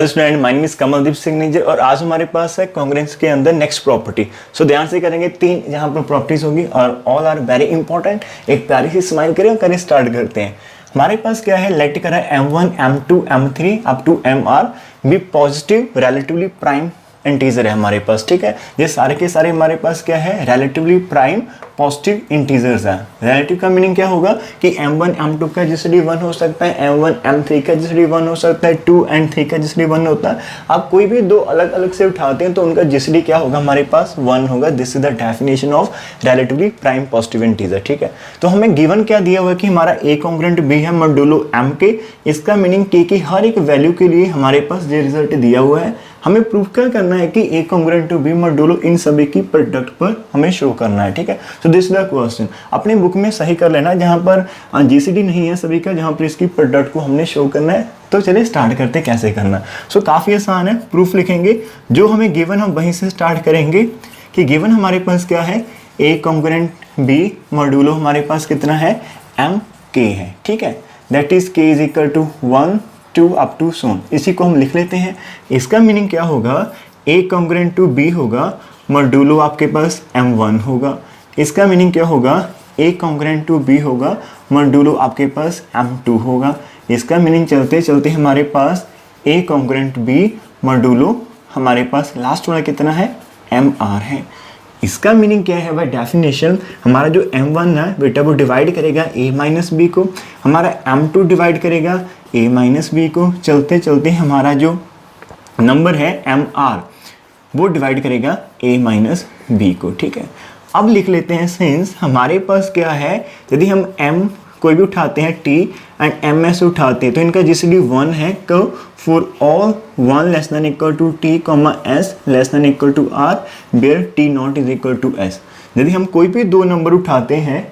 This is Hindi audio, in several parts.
Student, my name is Kamaldeep signature और आज हमारे पास है कॉन्ग्रेंस के अंदर नेक्स्ट प्रॉपर्टी। सो ध्यान से करेंगे, तीन यहाँ पर प्रॉपर्टीज होगी और ऑल आर वेरी इंपॉर्टेंट। एक प्यारी सी स्माइल करें और करें स्टार्ट करते हैं। हमारे पास क्या है, लेट करा m1 m2 m3 up to mr भी पॉजिटिव रिलेटिवली प्राइम इंटीजर है हमारे पास। ठीक है, ये सारे के सारे हमारे पास क्या है, रिलेटिवली प्राइम पॉजिटिव इंटीजर्स है। रिलेटिव का मीनिंग क्या होगा कि m1 m2 का जीसीडी 1 हो सकता है, m1 m3 का जीसीडी 1 हो सकता है, 2 and 3 का जीसीडी 1 होता है। आप कोई भी दो अलग अलग से उठाते हैं तो उनका जीसीडी क्या होगा, हमारे पास 1 होगा। This is the definition of relatively prime positive integer. ठीक है, तो हमें गिवन क्या दिया हुआ है कि हमारा a कॉन्ग्रुएंट b है मॉड्यूलो m के। इसका मीनिंग k की हर एक वैल्यू के लिए हमारे पास ये रिजल्ट दिया हुआ है। हमें प्रूफ क्या करना है कि a congruent to b modulo इन सभी की प्रोडक्ट पर हमें शो करना है। ठीक है, सो दिस इज द क्वेश्चन। अपने बुक में सही कर लेना जहां पर जीसीडी नहीं है सभी का, जहां पर इसकी प्रोडक्ट को हमने शो करना है। तो चलिए स्टार्ट करते कैसे करना। सो काफी आसान है, प्रूफ लिखेंगे जो हमें गिवन हम वहीं से स्टार्ट करेंगे कि गिवन हमारे पास क्या है, a कॉन्ग्रुएंट b मॉड्यूलो हमारे पास कितना है, m k है। ठीक है, that is k is equal to 1 2 up to so on. इसी को हम लिख लेते हैं। इसका मीनिंग क्या होगा, a कॉन्ग्रुएंट टू b होगा मॉड्यूलो आपके पास m1 होगा। इसका मीनिंग क्या होगा, a कॉन्ग्रुएंट टू b होगा मॉड्यूलो आपके पास m2 होगा। इसका मीनिंग चलते चलते हमारे पास a कॉन्ग्रुएंट b मॉड्यूलो हमारे पास लास्ट वाला कितना है, mr है। इसका मीनिंग क्या है, बाय डेफिनेशन हमारा जो m1 है बेटा वो डिवाइड करेगा a माइनस बी को, हमारा m2 डिवाइड करेगा a माइनस बी को। चलते चलते हमारा जो नंबर है mr वो डिवाइड करेगा a माइनस बी को। ठीक है, अब लिख लेते हैं सिंस हमारे पास क्या है, यदि हम m कोई भी उठाते हैं t एंड ms उठाते हैं तो इनका जीसीडी 1 है। तो for all 1 less than equal to t, s less than equal to r where t not is equal to s। यदि हम कोई भी दो नंबर उठाते हैं,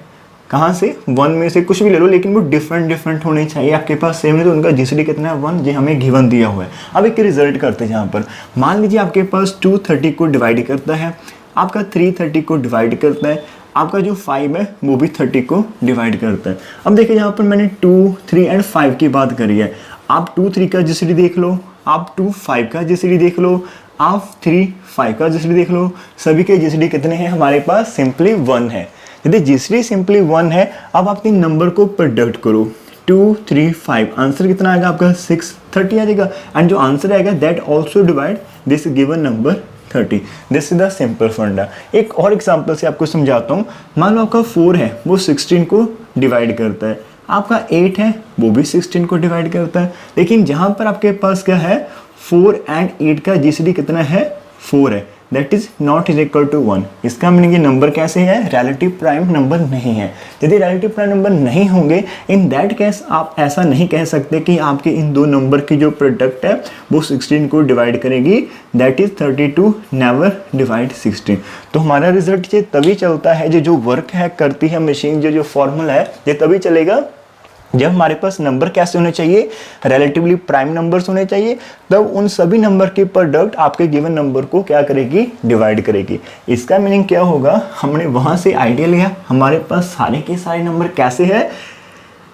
कहाँ से, 1 में से कुछ भी ले लो, लेकिन वो डिफरेंट होने चाहिए। आपके पास सेम है तो उनका जीसीडी कितना है, 1। ये हमें गिवन दिया हुआ है। अब एक रिजल्ट करते हैं। यहाँ पर मान लीजिए आपके पास 2 30 को डिवाइड करता है, आपका 3 30 को डिवाइड करता है, आपका जो 5 है वो भी 30 को डिवाइड करता है। अब देखिए यहाँ पर मैंने 2 3 एंड 5 की बात करी है। आप 2 3 का जीसीडी देख लो, आप 2 5 का जीसीडी देख लो, आप 3 5 का जीसीडी देख लो। सभी के जीसीडी कितने हैं हमारे पास, सिंपली 1 है। यदि जीसीडी सिंपली 1 है, अब आप इन नंबर को प्रोडक्ट करो, 2 3 5, आंसर कितना आएगा आपका 6 30 आ जाएगा। एंड जो आंसर आएगा that also divide this given number 30। This is the simple फंडा। एक और एग्जांपल से आपको समझाता हूँ। मान लो आपका 4 है वो 16 को डिवाइड करता है, आपका 8 है वो भी 16 को डिवाइड करता है। लेकिन जहाँ पर आपके पास क्या है, 4 एंड 8 का जीसीडी कितना है, 4 है। That is not is equal to 1। इसका मीनिंग ये नंबर कैसे है, रिलेटिव प्राइम नंबर नहीं है। यदि रिलेटिव प्राइम नंबर नहीं होंगे, इन दैट केस आप ऐसा नहीं कह सकते कि आपके इन दो नंबर की जो प्रोडक्ट है वो 16 को डिवाइड करेगी। That is 32 never divide 16। तो हमारा रिजल्ट ये तभी चलता है, जो वर्क है करती है मशीन, जो फॉर्मूला है ये तभी चलेगा जब हमारे पास नंबर कैसे होने चाहिए, रिलेटिवली प्राइम नंबर्स होने चाहिए। तब उन सभी नंबर की प्रोडक्ट आपके गिवन नंबर को क्या करेगी, डिवाइड करेगी। इसका मीनिंग क्या होगा, हमने वहां से आइडिया लिया हमारे पास सारे के सारे नंबर कैसे है,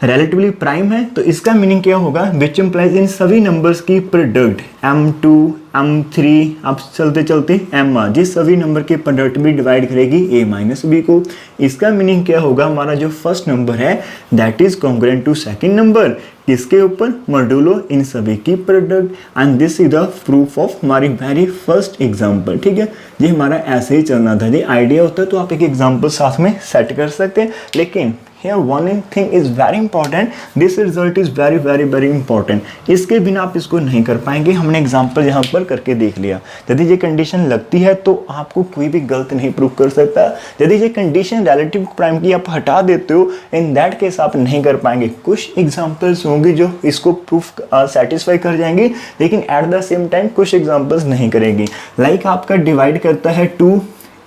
रिलेटिवली प्राइम है। तो इसका मीनिंग क्या होगा, विच इम्प्लाइज इन सभी नंबर्स की प्रोडक्ट m2 m3 अब चलते चलते mr, जिस सभी नंबर के प्रोडक्ट भी डिवाइड करेगी a माइनस बी को। इसका मीनिंग क्या होगा, हमारा जो फर्स्ट नंबर है that is congruent to second number, किसके ऊपर, मॉड्यूलो इन सभी की product. And this is the proof of हमारी वेरी फर्स्ट एग्जाम्पल। ठीक है, ये हमारा ऐसे ही चलना था। ये आइडिया होता है तो आप एक एग्जाम्पल साथ में सेट कर सकते हैं। लेकिन here one thing is very important, this result is very important। इसके बिना आप इसको नहीं कर पाएंगे। हमने एग्जांपल यहाँ पर करके देख लिया। यदि ये कंडीशन लगती है तो आपको कोई भी गलत नहीं प्रूव कर सकता। यदि ये कंडीशन रिलेटिव प्राइम की आप हटा देते हो, इन दैट केस आप नहीं कर पाएंगे। कुछ एग्जांपल्स होंगे जो इसको प्रूफ सेटिस्फाई कर जाएंगे, लेकिन एट द सेम टाइम कुछ एग्जांपल्स नहीं करेंगी। लाइक आपका डिवाइड करता है 2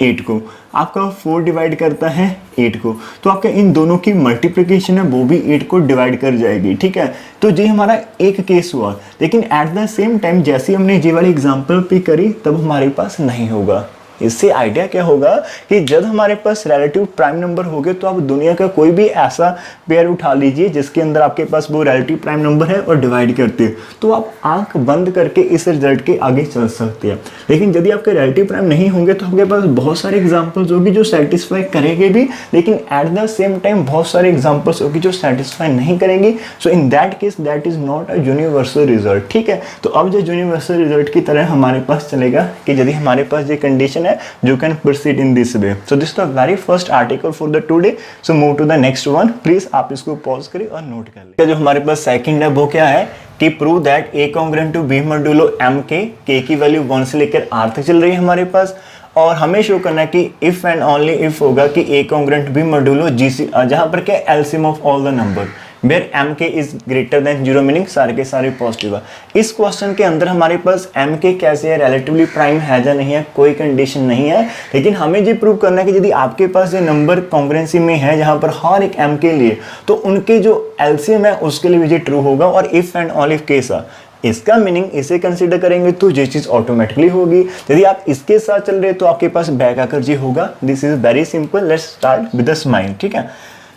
8 को, आपका 4 डिवाइड करता है 8 को, तो आपका इन दोनों की मल्टीप्लिकेशन है वो भी 8 को डिवाइड कर जाएगी। ठीक है, तो ये हमारा एक केस हुआ। लेकिन एट द सेम टाइम जैसे हमने ये वाली एग्जांपल भी करी तब हमारे पास नहीं होगा। इससे आइडिया क्या होगा कि जब हमारे पास रिलेटिव प्राइम नंबर होंगे तो आप दुनिया का कोई भी ऐसा पेयर उठा लीजिए जिसके अंदर आपके पास वो रिलेटिव प्राइम नंबर है और डिवाइड करते हैं, तो आप आंख बंद करके इस रिजल्ट के आगे चल सकते हैं। लेकिन यदि आपके रिलेटिव प्राइम नहीं होंगे तो आपके पास बहुत सारे एग्जाम्पल्स होगी जो सेटिस्फाई करेंगे भी, लेकिन एट द सेम टाइम बहुत सारे एग्जाम्पल्स होगी जो सेटिस्फाई नहीं करेंगी। So in that case that is not a universal result. ठीक है, तो अब जो यूनिवर्सल रिजल्ट की तरह हमारे पास चलेगा कि यदि हमारे पास ये कंडीशन है, you can proceed in this way. So this is the very first article for the today. So move to the next one. Please आप इसको pause करें और नोट कर लें। जो हमारे पास सेकंड है वो क्या है कि prove that A congruent to B modulo M के की वैल्यू 1 से लेकर R तक चल रही है हमारे पास, और हमें शो करना है कि इफ एंड ओनली इफ होगा कि A congruent B modulo GC, जहां पर क्या LCM of all the number where M K is greater than 0 meaning सारे के सारे पॉजिटिव है। इस क्वेश्चन के अंदर हमारे पास एम के कैसे है, रिलेटिवली प्राइम है या नहीं है, कोई कंडीशन नहीं है, लेकिन हमें ये प्रूव करना है कि यदि आपके पास ये नंबर कॉन्ग्रुएंसी में है जहां पर हर एक एम के लिए, तो उनके जो एलसीएम है उसके लिए भी ये ट्रू होगा। और if and only if case है, इसका मीनिंग इसे कंसीडर करेंगे तो ये चीज ऑटोमेटिकली होगी। यदि आप इसके साथ चल रहे तो आपके पास बैक आकर जी होगा। This is very simple, let's start with the smile. ठीक है,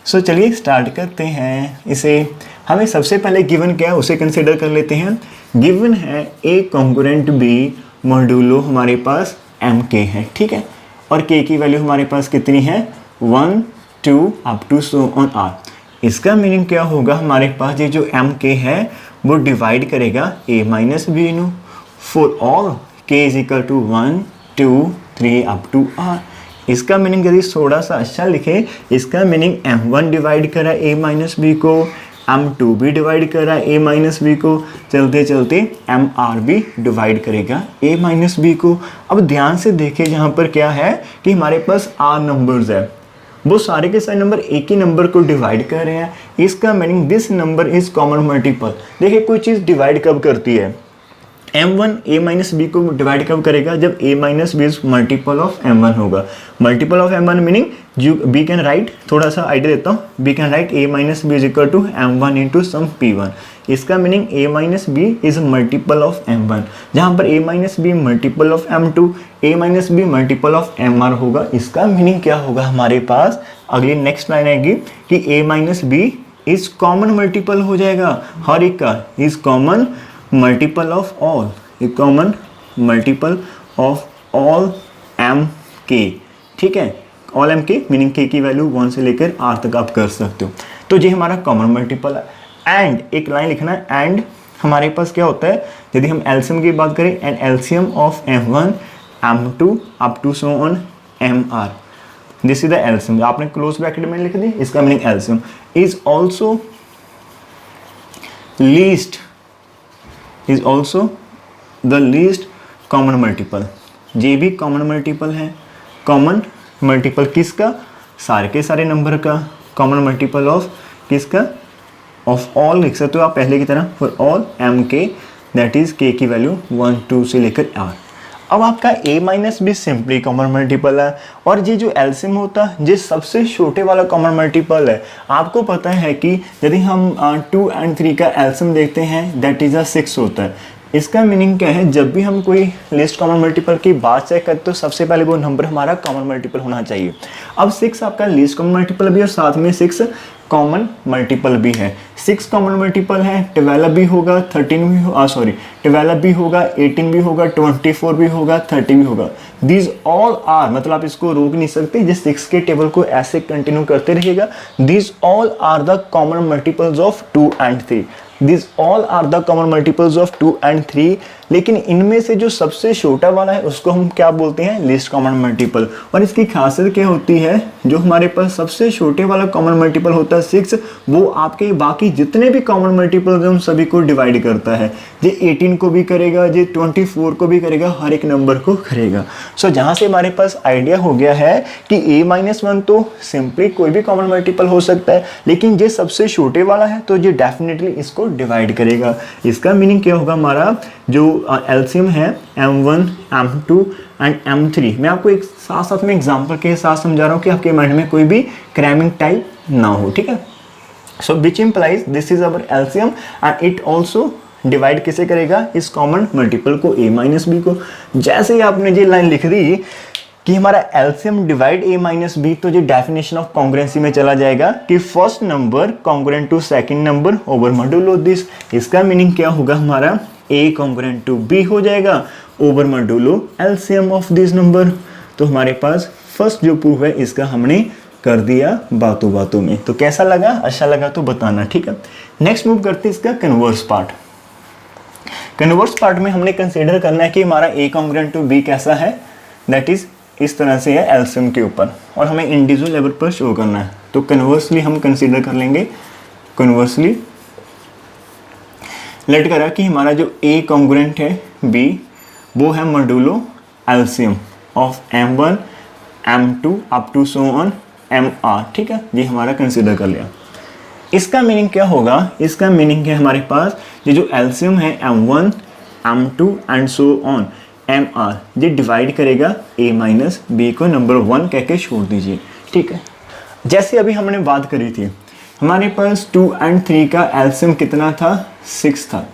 सो चलिए स्टार्ट करते हैं इसे। हमें सबसे पहले गिवन क्या है उसे कंसीडर कर लेते हैं। गिवन है ए कॉन्ग्रुएंट बी मॉड्यूलो हमारे पास एम के है। ठीक है, और के की वैल्यू हमारे पास कितनी है 1 2 up to so on R. इसका मीनिंग क्या होगा, हमारे पास ये जो एम के है वो डिवाइड करेगा a minus b no for all k is equal to 1 2 3 up to R. इसका मीनिंग यदि थोड़ा सा अच्छा लिखे, इसका मीनिंग m1 डिवाइड करा a माइनस बी को, m2 भी डिवाइड करा a माइनस बी को, चलते चलते mr भी डिवाइड करेगा a माइनस बी को। अब ध्यान से देखिए यहाँ पर क्या है कि हमारे पास r नंबर्स है, वो सारे के सारे नंबर एक ही नंबर को डिवाइड कर रहे हैं। इसका meaning this number is common multiple. देखिए कोई चीज़ डिवाइड कब करती है, m1 a माइनस बी को डिवाइड कब करेगा, जब a minus B is multiple of m1 होगा। Multiple of m1 meaning we can write, थोड़ा सा आइडिया देता हूँ, we can write a minus B is equal to m1 into some p1। इसका meaning a minus B is multiple of m1, जहाँ पर a minus be multiple of m2, a minus be multiple of mr होगा। इसका मीनिंग क्या होगा, हमारे पास अगली नेक्स्ट लाइन आएगी कि a minus B is common multiple हो जाएगा हर एक का, is common multiple of all, एक common multiple of all M के। ठीक है, ऑल एम के मीनिंग के की वैल्यू 1 से लेकर आर तक आप कर सकते हो। तो ये हमारा कॉमन मल्टीपल है। एंड एक लाइन लिखना है, एंड हमारे पास क्या होता है यदि हम एलसीएम की बात करें, and LCM of m1 m2 up to so on mr, this is the LCM. आपने क्लोज ब्रैकेट में लिख दी, इसका meaning LCM is also least, is also the least common multiple. ये भी कॉमन मल्टीपल है। कॉमन मल्टीपल किसका, सारे के सारे नंबर का। कॉमन मल्टीपल ऑफ किसका, ऑफ ऑल लिख सकते हो आप पहले की तरह, for all M K that is K की वैल्यू 1 2 से लेकर आर। अब आपका a माइनस भी सिंपली कॉमन मल्टीपल है, और ये जो एलसीएम होता है ये सबसे छोटे वाला कॉमन मल्टीपल है। आपको पता है कि यदि हम 2 and 3 का एलसीएम देखते हैं दैट इज 6 होता है। इसका मीनिंग क्या है, जब भी हम कोई लिस्ट कॉमन मल्टीपल की बात चेक करते तो सबसे पहले वो नंबर हमारा कॉमन मल्टीपल होना चाहिए। अब 6 आपका लिस्ट कॉमन मल्टीपल भी और साथ में 6 कॉमन मल्टीपल भी है। 6 कॉमन मल्टीपल है, 12 भी होगा, 13 भी हो, 12 भी होगा, 18 भी होगा, 24 भी होगा, 30 भी होगा। दीज ऑल आर, मतलब आप इसको रोक नहीं सकते, जिस 6 के टेबल को ऐसे कंटिन्यू करते रहिएगा। These all are the common multiples of 2 and 3। These all are the common multiples of 2 and 3, लेकिन इनमें से जो सबसे छोटा वाला है उसको हम क्या बोलते हैं, लीस्ट कॉमन मल्टीपल। और इसकी खासियत क्या होती है, जो हमारे पास सबसे छोटे वाला कॉमन मल्टीपल होता है 6, वो आपके बाकी जितने भी कॉमन मल्टीपल हैं उन सभी को डिवाइड करता है। ये 18 को भी करेगा, ये 24 को भी करेगा, हर एक नंबर को करेगा। सो जहाँ से हमारे पास आइडिया हो गया है कि a-1 तो सिंपली कोई भी कॉमन मल्टीपल हो सकता है, लेकिन ये सबसे छोटे वाला है तो ये डेफिनेटली इसको डिवाइड करेगा। इसका मीनिंग क्या होगा, हमारा जो एलसीएम है m1 m2 एंड m3, मैं आपको एक साथ साथ में एग्जांपल के साथ समझा रहा हूँ कि आपके माइंड में कोई भी क्रैमिंग टाइप ना हो। ठीक है, so which implies this is our LCM and it also divide किसे करेगा, इस कॉमन मल्टीपल को a माइनस बी को। जैसे ही आपने ये लाइन लिख दी कि हमारा LCM divide a minus b, तो ये डेफिनेशन ऑफ कॉन्ग्रुएंसी में चला जाएगा कि first number congruent to second number over modulo this. इसका मीनिंग क्या होगा, हमारा ए कॉन्ग्रुएंट टू बी हो जाएगा over modulo LCM of this number. तो हमारे पास फर्स्ट जो प्रूफ है इसका हमने कर दिया बातों बातों में। तो कैसा लगा, अच्छा लगा तो बताना, ठीक है। नेक्स्ट मूव करते हैं इसका कन्वर्स पार्ट। कन्वर्स पार्ट में हमने कंसीडर करना है कि हमारा ए कॉन्ग्रुएंट टू बी कैसा है, दैट इज इस तरह से है एलसीएम के ऊपर, और हमें इंडिविजुअल लेवल पर शो करना है। तो कन्वर्सली हम कंसीडर कर लेंगे, कन्वर्सली लेट करा कि हमारा जो ए कॉन्ग्रुएंट है बी वो है modulo LCM of m1 m2 up to so on mr, ठीक है, ये हमारा कंसीडर कर लिया। इसका मीनिंग क्या होगा, इसका मीनिंग है हमारे पास ये जो एलसीएम है m1 m2 and so on mr, ये डिवाइड करेगा a माइनस बी को नंबर 1 कह के छोड़ दीजिए, ठीक है। जैसे अभी हमने बात करी थी, हमारे पास 2 और 3 का एलसीएम कितना था, 6 था।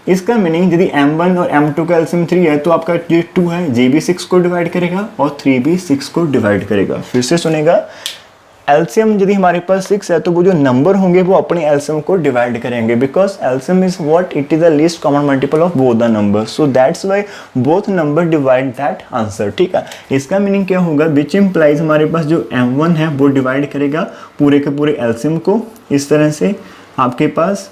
इसका मीनिंग यदि m1 और m2 का एलसीएम 3 है तो आपका ये 2 है, ये भी 6 को डिवाइड करेगा और 3 भी 6 को डिवाइड करेगा। फिर से सुनेगा, एलसीएम यदि हमारे पास 6 है तो वो जो नंबर होंगे वो अपने एलसीएम को डिवाइड करेंगे, because LCM is what, it is the least common multiple of both the number, so that's why both number divide that answer, ठीक है। इसका मीनिंग क्या होगा, विच इम्प्लाइज हमारे पास जो m1 है वो डिवाइड करेगा पूरे के पूरे एलसीएम को इस तरह से आपके पास,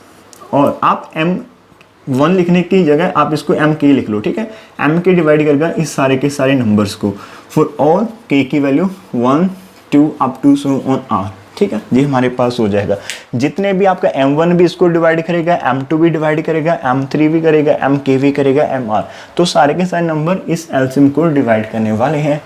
और आप m1 लिखने की जगह आप इसको mk लिख लो, ठीक है। mk डिवाइड करेगा इस सारे के सारे नंबर्स को फॉर ऑल k की value 1 2 up to so on r, ठीक है। ये हमारे पास हो जाएगा। जितने भी आपका m1 भी इसको डिवाइड करेगा, m2 भी डिवाइड करेगा, m3 भी करेगा, mk भी करेगा, mr, तो सारे के सारे नंबर इस एलसीएम को डिवाइड करने वाले हैं।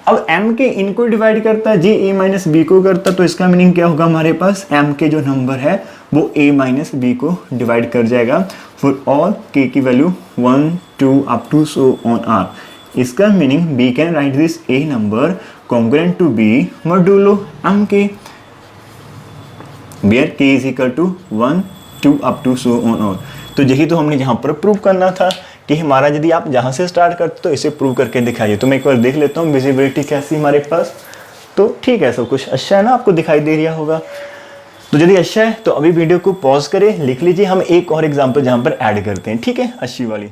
अब m के इनको डिवाइड करता है, जी a माइनस बी को करता, तो इसका मीनिंग क्या होगा, हमारे पास m के जो नंबर है वो a माइनस बी को डिवाइड कर जाएगा फॉर ऑल k की value 1 2 up to so on r। इसका meaning b can write this a number congruent to b modulo mk where k is equal to 1 2 up to so on और। तो यही तो हमने यहाँ पर प्रूव करना था कि हमारा यदि आप जहाँ से स्टार्ट करते तो इसे प्रूव करके दिखाइए। तो मैं एक बार देख लेता हूँ विजिबिलिटी कैसी हमारे पास। तो ठीक है, सब कुछ अच्छा है ना, आपको दिखाई दे रहा होगा। तो यदि अच्छा है तो अभी वीडियो को पॉज करें, लिख लीजिए, हम एक और एग्जाम्पल जहाँ पर ऐड करते हैं, ठीक है, अच्छी वाली।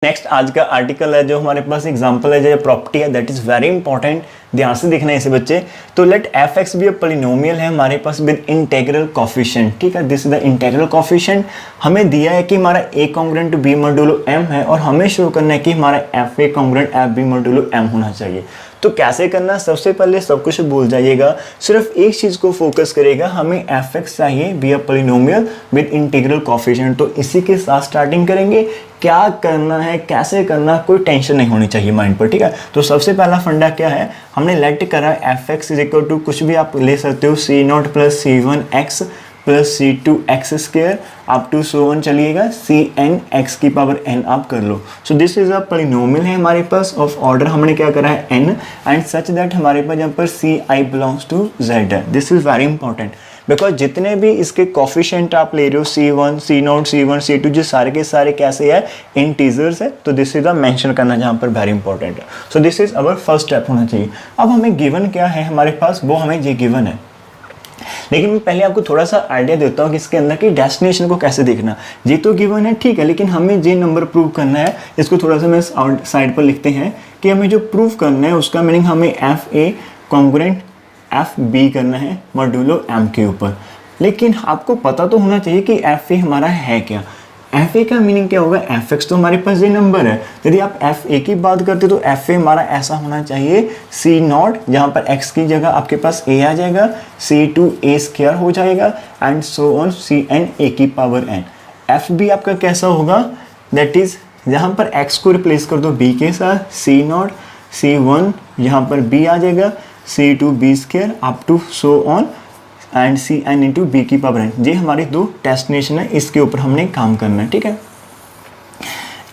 नेक्स्ट आज का आर्टिकल है जो हमारे पास एग्जांपल है, जो प्रॉपर्टी है, दैट इज वेरी इंपॉर्टेंट, ध्यान से देखना है इसे बच्चे। तो let f x be polynomial है हमारे पास विद इंटेग्रल कोफिशिएंट, ठीक है, this is the integral coefficient. हमें दिया है कि हमारा a congruent to b modulo m है और हमें शो करना है कि हमारा f a congruent f b modulo m होना चाहिए। तो कैसे करना, सबसे पहले सब कुछ भूल जाइएगा, सिर्फ एक चीज को फोकस करेगा, हमें एफ एक्स चाहिए be a polynomial with integral coefficient. तो इसी के साथ स्टार्टिंग करेंगे, क्या करना है कैसे करना कोई टेंशन नहीं होनी चाहिए माइंड पर, ठीक है। तो सबसे पहला फंडा क्या है, हमने लेट करा f x is equal to कुछ भी आप ले सकते हो, c not plus c one x plus c two x square up to so on, चलिएगा सी एन एक्स की पावर एन आप कर लो। So this is a polynomial है हमारे पास ऑफ ऑर्डर, हमने क्या करा है एन, एंड सच दैट हमारे पास यहाँ पर सी आई बिलोंग्स टू जेड है। This is very important because जितने भी इसके कोफिशिएंट आप ले रहे हो C1 C0 C1 C2 जो सारे के सारे कैसे है, इंटीजर्स है। तो दिस इज अ मेंशन करना जहाँ पर वेरी इंपॉर्टेंट है। सो this is our first step होना चाहिए। अब हमें गिवन क्या है हमारे पास, वो हमें ये गिवन है, लेकिन मैं पहले आपको थोड़ा सा आइडिया देता हूँ कि इसके अंदर की डेस्टिनेशन को कैसे देखना। ये तो गिवन है, ठीक है, लेकिन हमें जे नंबर प्रूव करना है, इसको थोड़ा सा मैं साइड पर लिखते हैं कि हमें जो प्रूव करना है उसका मीनिंग हमें f a congruent f b करना है मॉड्यूलो एम के ऊपर। लेकिन आपको पता तो होना चाहिए कि एफ ए हमारा है क्या। एफ ए का मीनिंग क्या होगा, एफ एक्स तो हमारे पास ये नंबर है, यदि आप एफ ए की बात करते तो एफ ए हमारा ऐसा होना चाहिए सी नॉट, जहाँ पर एक्स की जगह आपके पास ए आ जाएगा, सी टू ए स्क्वायर हो जाएगा and so on c n a की पावर एन। एफ बी आपका कैसा होगा, दैट इज जहाँ पर एक्स को रिप्लेस कर दो बी के साथ, सी नॉट सी वन यहाँ पर बी आ जाएगा, c two b square up to so on and c n into b की पावर एन। ये हमारे दो डेस्टिनेशन है, इसके ऊपर हमने काम करना है, ठीक है।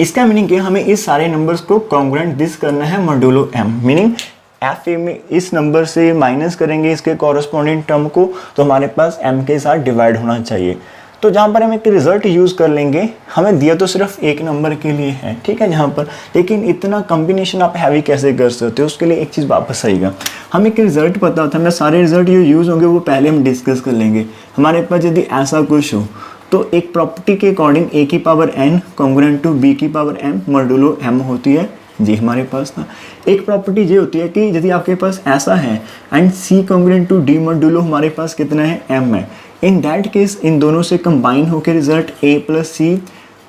इसका मीनिंग क्या, हमें इस सारे नंबर्स को कॉन्ग्रुएंट दिस करना है modulo m, meaning f a में इस नंबर से माइनस करेंगे इसके कॉरस्पॉन्डिंग टर्म को, तो हमारे पास एम के साथ डिवाइड होना चाहिए। तो जहाँ पर हम एक रिजल्ट यूज़ कर लेंगे, हमें दिया तो सिर्फ एक नंबर के लिए है, ठीक है, जहाँ पर, लेकिन इतना कॉम्बिनेशन आप हैवी कैसे कर सकते हो, उसके लिए एक चीज़ वापस आएगा, हमें एक रिजल्ट पता होता है, हमें सारे रिजल्ट जो यूज़ होंगे वो पहले हम डिस्कस कर लेंगे। हमारे पास यदि ऐसा कुछ हो तो एक प्रॉपर्टी के अकॉर्डिंग a की power n congruent to b की पावर m मॉड्यूलो m होती है जी हमारे पास ना। एक प्रॉपर्टी ये होती है कि यदि आपके पास ऐसा है and c congruent to d modulo हमारे पास कितना है, m है, इन दैट केस इन दोनों से कंबाइन होकर result a plus c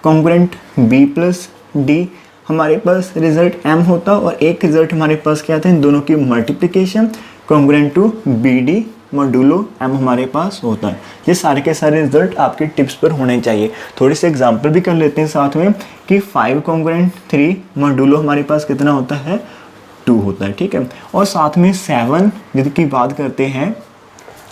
congruent b plus d हमारे पास रिजल्ट m होता, और एक रिजल्ट हमारे पास क्या था, इन दोनों की multiplication congruent to bd modulo m हमारे पास होता है। ये सारे के सारे रिजल्ट आपके टिप्स पर होने चाहिए। थोड़ी सी एग्जांपल भी कर लेते हैं साथ में कि 5 कॉन्ग्रुएंट 3 मॉड्यूलो हमारे पास कितना होता है, 2 होता है, ठीक है। और साथ में 7 यदि की बात करते हैं,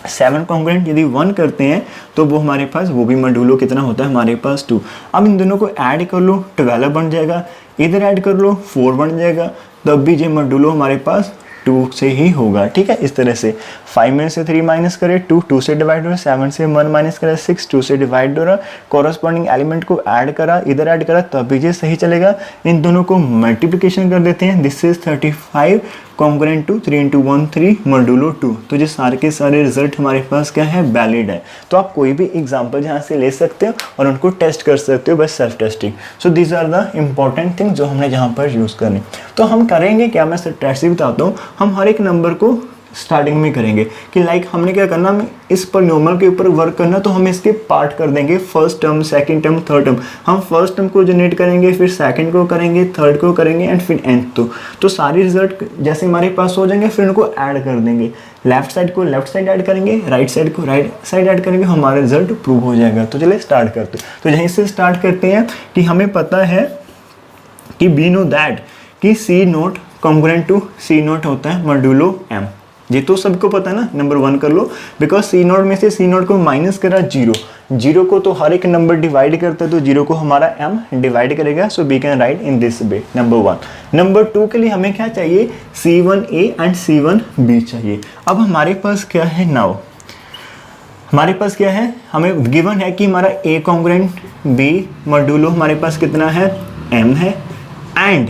7 कॉन्ग्रुएंट यदि 1 करते हैं तो वो हमारे पास वो भी मॉड्यूलो कितना होता है हमारे पास 2। अब इन दोनों को ऐड कर लो 12 बन जाएगा, इधर ऐड कर लो 4 बन जाएगा, तब भी ये मॉड्यूलो हमारे पास 2 से ही होगा, ठीक है। इस तरह से 5 में से 3 माइनस करें 2 से डिवाइड हो रहा, 7 से 1 माइनस करें 6, 2 से डिवाइड हो रहा, कॉरस्पॉन्डिंग एलिमेंट को ऐड करा, इधर ऐड करा, तब भी ये सही चलेगा। इन दोनों को मल्टीप्लिकेशन कर देते हैं, this is 35 congruent to 3 × 1 3 modulo 2। तो ये सारे के सारे रिजल्ट हमारे पास क्या है, वैलिड है। तो आप कोई भी एग्जाम्पल यहाँ से ले सकते हो और उनको टेस्ट कर सकते हो, बस self testing. So these are the important thing जो हमने यहाँ पर यूज़ करनी। तो हम करेंगे क्या, मैं टेस्ट बताता हूँ, हम हर एक नंबर को स्टार्टिंग में करेंगे कि लाइक हमने क्या करना, हमें इस पॉलिनोमियल के ऊपर वर्क करना, तो हम इसके पार्ट कर देंगे, first term, second term, third term. हम फर्स्ट टर्म को जनरेट करेंगे, फिर सेकंड को करेंगे, थर्ड को करेंगे एंड फिर nth। तो सारे रिजल्ट जैसे हमारे पास हो जाएंगे, फिर उनको ऐड कर देंगे, लेफ्ट साइड को लेफ्ट साइड ऐड करेंगे, राइट साइड को राइट साइड ऐड करेंगे, हमारा रिजल्ट प्रूव हो जाएगा। तो चलिए स्टार्ट करते हैं। तो यहीं से स्टार्ट करते हैं कि हमें पता है कि वी नो दैट कि c not congruent to c not होता है मॉड्यूलो m। ये तो सबको पता है ना, नंबर 1 कर लो, बिकॉज सी नोट में से सी नोट को माइनस करा 0, 0 को तो हर एक नंबर डिवाइड करता है, तो 0 को हमारा m डिवाइड करेगा। So we can write in this way, number 1। Number 2 के लिए हमें क्या चाहिए, C1a एंड C1b चाहिए। अब हमारे पास क्या है, नाउ हमारे पास क्या है, हमें गिवन है कि हमारा a कॉन्ग्रुएंट b मॉड्यूलो हमारे पास कितना है, m है, एंड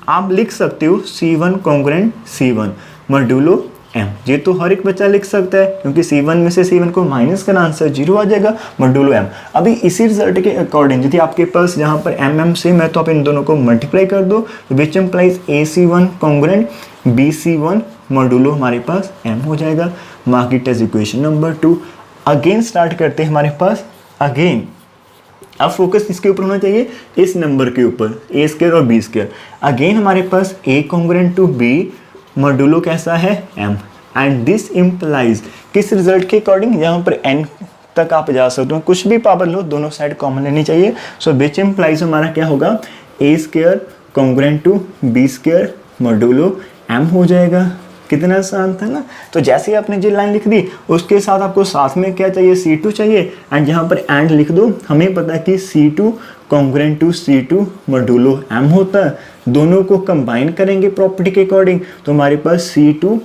आप लिख सकते हो C1 congruent C1 modulo m। ये तो हर एक बच्चा लिख सकता है, क्योंकि C1 में से C1 को माइनस करना, आंसर 0 आ जाएगा, मॉड्यूलो m। अभी इसी रिजल्ट के अकॉर्डिंग यदि आपके पास यहाँ पर mm सेम है, तो आप इन दोनों को मल्टीप्लाई कर दो, which implies AC1 congruent BC1 modulo हमारे पास m हो जाएगा। Mark it as equation number 2। Again start करते हैं हमारे पास, अगेन अब फोकस इसके ऊपर होना चाहिए, इस नंबर के ऊपर, a स्क्वायर और b स्क्वायर। अगेन हमारे पास a congruent to b modulo कैसा है, m, एंड दिस इम्प्लाइज किस रिजल्ट के अकॉर्डिंग, यहाँ पर n तक आप जा सकते हो, कुछ भी पावर लो, दोनों साइड कॉमन लेनी चाहिए। सो विच इम्प्लाइज हमारा क्या होगा, a square congruent to b square modulo m हो जाएगा। कितना आसान था ना। तो जैसे ही आपने जो लाइन लिख दी, उसके साथ आपको साथ में क्या चाहिए, C2 चाहिए, एंड यहाँ पर एंड लिख दो। हमें पता है कि C2 congruent to C2 modulo m होता है। दोनों को कंबाइन करेंगे प्रॉपर्टी के अकॉर्डिंग, तो हमारे पास C2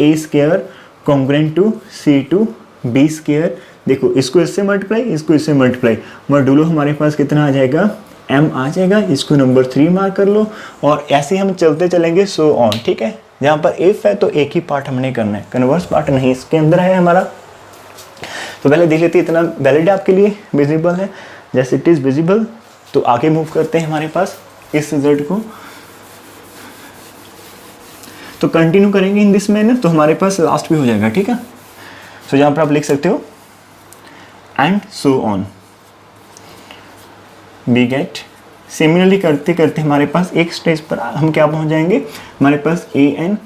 a square congruent to C2 b square. देखो इसको इससे मल्टीप्लाई, इसको इससे मल्टीप्लाई, मॉड्यूलो हमारे पास कितना आ जाएगा, m आ जाएगा। इसको नंबर 3 मार्क कर लो, और ऐसे हम चलते चलेंगे सो ऑन, ठीक है। जहाँ पर इफ है तो एक ही पार्ट हमने करना है, कन्वर्स पार्ट नहीं इसके अंदर है हमारा। तो पहले देख लेते हैं इतना वैलिड आपके लिए विजिबल है, जैसे इट इज विजिबल। तो आगे मूव करते हैं हमारे पास इस रिजल्ट को, तो कंटिन्यू करेंगे इन दिस मैनर, तो हमारे पास लास्ट भी हो जाएगा, ठीक है। सो यहाँ पर आप लिख सकते हो and so on, we get. Similarly करते करते हमारे पास एक स्टेज पर हम क्या पहुंच जाएंगे, हमारे पास AN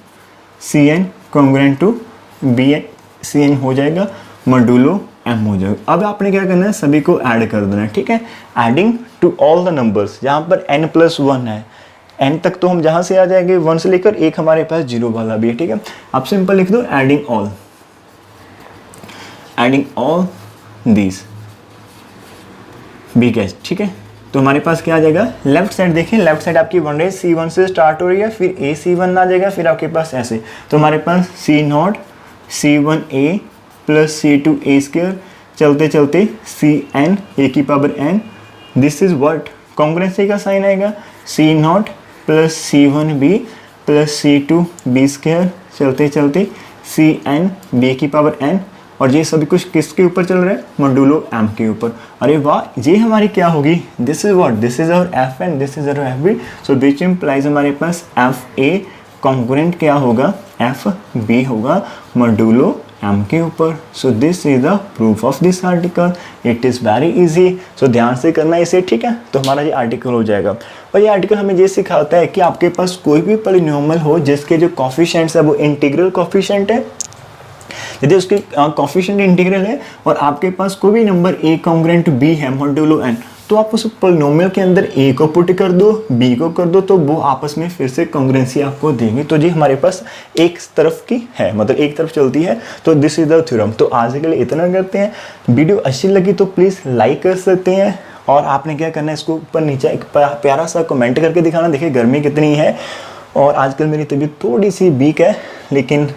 CN congruent to BN CN हो जाएगा, मॉड्यूलो m हो जाएगा। अब आपने क्या करना है, सभी को ऐड कर देना है, ठीक है। Adding to all the numbers, जहाँ पर n+1 है, n तक तो हम जहाँ से आ जाएंगे 1 से लेकर एक हमारे पास 0 वाला भी है, ठीक है। आप सिंपल लिख दो adding all these be catch, ठीक है। तो हमारे पास क्या आ जाएगा, लेफ्ट साइड देखें, लेफ्ट साइड आपकी 1 रेज C1 से स्टार्ट हो रही है, फिर AC1 आ जाएगा, फिर आपके पास ऐसे। तो हमारे पास C0 C1a plus C2a square, चलते चलते सी एन ए की power n, this is what, congruency का साइन आएगा c not plus c one b plus c two b square, चलते चलते सी एन बी की पावर एन, और ये सभी कुछ किसके ऊपर चल रहा है, मॉड्यूलो एम के ऊपर। अरे वाह, ये हमारी क्या होगी, this is what, this is our f n, this is our f b, so which implies हमारे पास एफ ए कॉन्ग्रुएंट क्या होगा, एफ बी होगा मॉड्यूलो एम के ऊपर। So this is the proof of this article, it is very easy. So ध्यान से करना इसे, ठीक है, तो हमारा ये आर्टिकल हो जाएगा। और ये आर्टिकल हमें ये सिखाता है कि आपके पास कोई भी पॉलिनोमियल हो जिसके जो कोफिशिएंट्स है वो इंटीग्रल कोफिशिएंट है, यदि उसके कोफिशिएंट इंटीग्रल है और आपके पास कोई भी नंबर ए कॉन्ग्रुएंट बी है मॉड्यूलो एन, तो आप उस पॉलिनोमियल के अंदर ए को पुट कर दो, बी को कर दो, तो वो आपस में फिर से कॉन्ग्रुएंसी आपको देंगे। तो जी हमारे पास एक तरफ की है, मतलब एक तरफ चलती है, तो दिस इज द थ्योरम। तो आज के लिए इतना करते हैं। वीडियो अच्छी लगी तो प्लीज़ लाइक कर सकते हैं, और आपने क्या करना है, इसको ऊपर नीचे एक प्यारा सा कमेंट करके दिखाना। देखिए गर्मी कितनी है, और आजकल मेरी तबीयत थोड़ी सी वीक है, लेकिन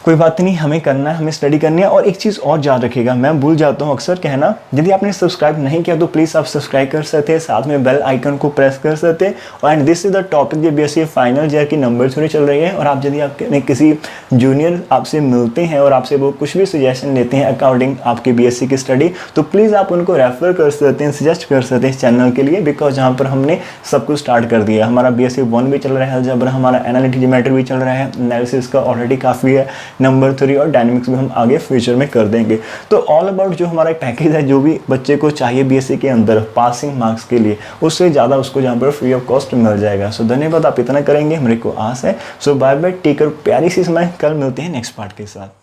कोई बात नहीं, हमें करना है, हमें स्टडी करनी है। और एक चीज़ और याद रखिएगा, मैं भूल जाता हूँ अक्सर कहना, यदि आपने सब्सक्राइब नहीं किया तो प्लीज़ आप सब्सक्राइब कर सकते हैं, साथ में बेल आइकन को प्रेस कर सकते हैं। और and this is the topic, जो बीएससी फाइनल ईयर की नंबर थ्योरी चल रही है, और आप यदि आपके किसी जूनियर आपसे मिलते हैं और आपसे वो कुछ भी सजेशन लेते हैं अकॉर्डिंग आपके बीएससी की स्टडी, तो प्लीज़ आप उनको रेफर कर सकते हैं, सजेस्ट कर सकते हैं इस चैनल के लिए, बिकॉज यहाँ पर हमने सब कुछ स्टार्ट कर दिया। हमारा बीएससी 1 भी चल रहा है, अलजेब्रा, हमारा एनालिटिक ज्योमेट्री भी चल रहा है, एनालिसिस का ऑलरेडी काफ़ी है, नंबर थ्योरी और डायनेमिक्स भी हम आगे फ्यूचर में कर देंगे। तो ऑल अबाउट जो हमारा पैकेज है, जो भी बच्चे को चाहिए बीएससी के अंदर पासिंग मार्क्स के लिए, उससे ज़्यादा उसको यहाँ पर फ्री ऑफ कॉस्ट मिल जाएगा। सो धन्यवाद, आप इतना करेंगे, मेरे को आस है। सो बाय बाय, टेक केयर, प्यारी सी समय, कल मिलते हैं नेक्स्ट पार्ट के साथ।